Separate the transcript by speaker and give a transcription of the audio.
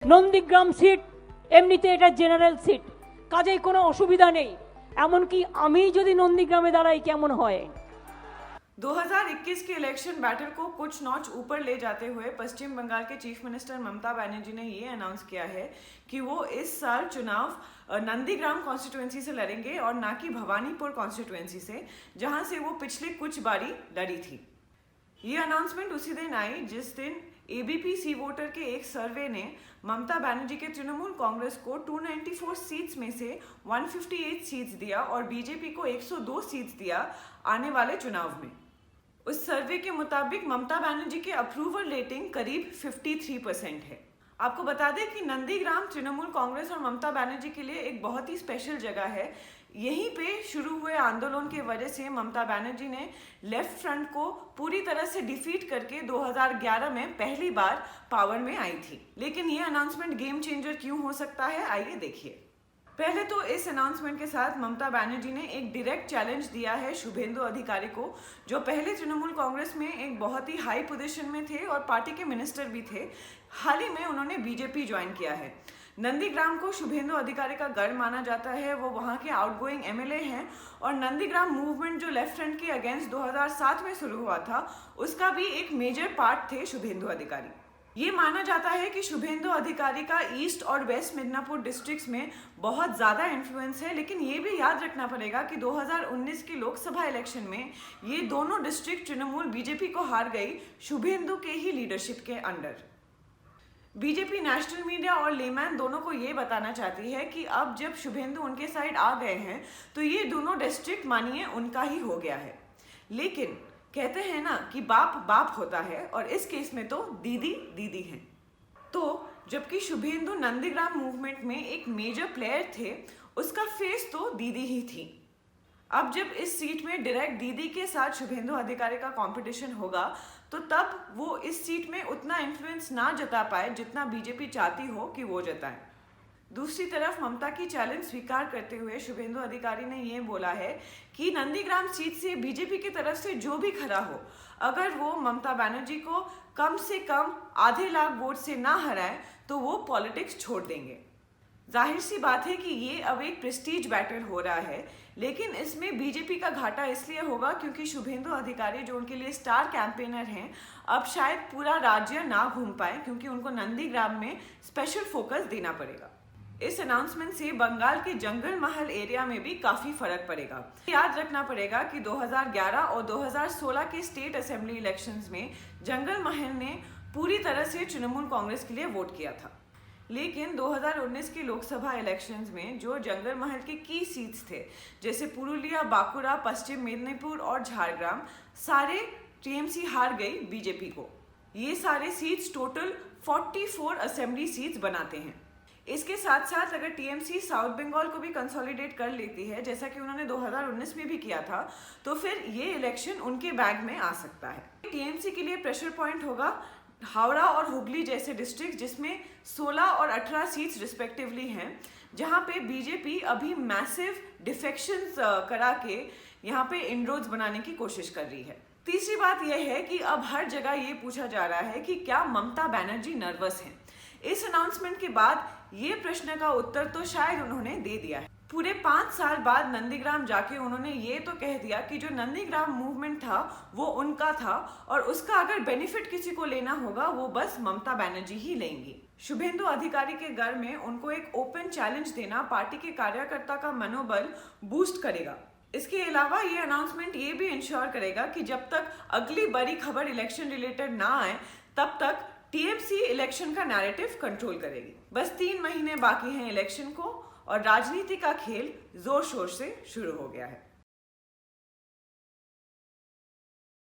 Speaker 1: Nandigram seat এমনিতে এটা general seat, কাজেই কোনো অসুবিধা নেই। এমনকি আমি যদি নন্দীগ্রামে দাঁড়াই কেমন হয়।
Speaker 2: 2021 के इलेक्शन बैटल को कुछ नॉच ऊपर ले जाते हुए पश्चिम बंगाल के चीफ मिनिस्टर ममता बनर्जी ने ये अनाउंस किया है कि वो इस साल चुनाव नंदीग्राम कॉन्स्टिट्यूएंसी से लड़ेंगे और ना कि भवानीपुर कॉन्स्टिट्यूएंसी से, जहां से वो पिछले कुछ बारी लड़ी थी। ये अनाउंसमेंट उसी दिन आई जिस दिन एबीपी सी वोटर के एक सर्वे ने ममता बनर्जी के तृणमूल कांग्रेस को 294 सीट्स में से 158 सीट्स दिया और बीजेपी को 102 सीट्स दिया आने वाले चुनाव में। उस सर्वे के मुताबिक ममता बनर्जी के अप्रूवल रेटिंग करीब 53% है। आपको बता दें कि नंदीग्राम तृणमूल कांग्रेस और ममता बनर्जी के लिए एक बहुत ही स्पेशल जगह है। यहीं पे शुरू हुए आंदोलन की वजह से ममता बनर्जी ने लेफ्ट फ्रंट को पूरी तरह से डिफीट करके 2011 में पहली बार पावर में आई थी। लेकिन ये अनाउंसमेंट गेम चेंजर क्यों हो सकता है, आइए देखिए। पहले तो इस अनाउंसमेंट के साथ ममता बनर्जी ने एक डायरेक्ट चैलेंज दिया है शुभेंदु अधिकारी को, जो पहले तृणमूल कांग्रेस में एक बहुत ही हाई पोजीशन में थे और पार्टी के मिनिस्टर भी थे। हाल ही में उन्होंने बीजेपी ज्वाइन किया है। नंदीग्राम को शुभेंदु अधिकारी का गढ़ माना जाता है। वो वहाँ के आउटगोइंग एमएलए हैं और नंदीग्राम मूवमेंट जो लेफ्ट फ्रंट के अगेंस्ट 2007 में शुरू हुआ था, उसका भी एक मेजर पार्ट थे शुभेंदु अधिकारी। ये माना जाता है कि शुभेंदु अधिकारी का ईस्ट और वेस्ट मिदनापुर डिस्ट्रिक्ट्स में बहुत ज़्यादा इन्फ्लुएंस है। लेकिन ये भी याद रखना पड़ेगा कि 2019 की लोकसभा इलेक्शन में ये दोनों डिस्ट्रिक्ट तृणमूल बीजेपी को हार गई शुभेंदु के ही लीडरशिप के अंडर। बीजेपी नेशनल मीडिया और लेमैन दोनों को ये बताना चाहती है कि अब जब शुभेंदु उनके साइड आ गए हैं तो ये दोनों डिस्ट्रिक्ट मानिए उनका ही हो गया है। लेकिन कहते हैं ना कि बाप बाप होता है और इस केस में तो दीदी दीदी हैं। तो जबकि शुभेंदु नंदीग्राम मूवमेंट में एक मेजर प्लेयर थे, उसका फेस तो दीदी ही थी। अब जब इस सीट में डायरेक्ट दीदी के साथ शुभेंदु अधिकारी का कंपटीशन होगा तो तब वो इस सीट में उतना इन्फ्लुएंस ना जता पाए जितना बीजेपी चाहती हो कि वो जताए। दूसरी तरफ ममता की चैलेंज स्वीकार करते हुए शुभेंदु अधिकारी ने ये बोला है कि नंदीग्राम सीट से बीजेपी की तरफ से जो भी खड़ा हो, अगर वो ममता बनर्जी को कम से कम आधे लाख वोट से ना हराए तो वो पॉलिटिक्स छोड़ देंगे। जाहिर सी बात है कि ये अब एक प्रेस्टीज बैटल हो रहा है, लेकिन इसमें बीजेपी का घाटा इसलिए होगा क्योंकि शुभेंदु अधिकारी जो उनके लिए स्टार कैंपेनर हैं, अब शायद पूरा राज्य ना घूम पाए क्योंकि उनको नंदीग्राम में स्पेशल फोकस देना पड़ेगा। इस अनाउंसमेंट से बंगाल के जंगल महल एरिया में भी काफी फर्क पड़ेगा। याद रखना पड़ेगा कि 2011 और 2016 के स्टेट असेंबली इलेक्शंस में जंगल महल ने पूरी तरह से तृणमूल कांग्रेस के लिए वोट किया था। लेकिन 2019 के लोकसभा इलेक्शंस में जो जंगल महल के की सीट्स थे, जैसे पुरुलिया, बांकुड़ा, पश्चिम मेदिनीपुर और झारग्राम, सारे टीएमसी हार गई बीजेपी को। ये सारे सीट्स टोटल 44 असेंबली सीट्स बनाते हैं। इसके साथ साथ अगर टीएमसी साउथ बंगाल को भी कंसोलिडेट कर लेती है, जैसा कि उन्होंने 2019 में भी किया था, तो फिर ये इलेक्शन उनके बैग में आ सकता है। टीएमसी के लिए प्रेशर पॉइंट होगा हावड़ा और हुगली जैसे डिस्ट्रिक्ट, जिसमें 16 और 18 सीट्स रिस्पेक्टिवली हैं, जहां पे बीजेपी अभी मैसिव डिफेक्शंस करा के यहाँ पे इनरोड्स बनाने की कोशिश कर रही है। तीसरी बात यह है कि अब हर जगह ये पूछा जा रहा है कि क्या ममता बनर्जी नर्वस हैं। इस अनाउंसमेंट के बाद ये प्रश्न का उत्तर तो शायद उन्होंने दे दिया है। पूरे 5 साल बाद नंदीग्राम जाके उन्होंने ये तो कह दिया कि जो नंदीग्राम मूवमेंट था वो उनका था और उसका अगर बेनिफिट किसी को लेना होगा वो बस ममता बनर्जी ही लेंगी। शुभेंदु अधिकारी के घर में उनको एक ओपन चैलेंज देना पार्टी के कार्यकर्ता का मनोबल बूस्ट करेगा। इसके अलावा ये अनाउंसमेंट ये भी इंश्योर करेगा कि जब तक अगली बड़ी खबर इलेक्शन रिलेटेड ना आए तब तक टीएमसी इलेक्शन का नैरेटिव कंट्रोल करेगी। बस 3 महीने बाकी हैं इलेक्शन को और राजनीति का खेल जोर शोर से शुरू हो गया है।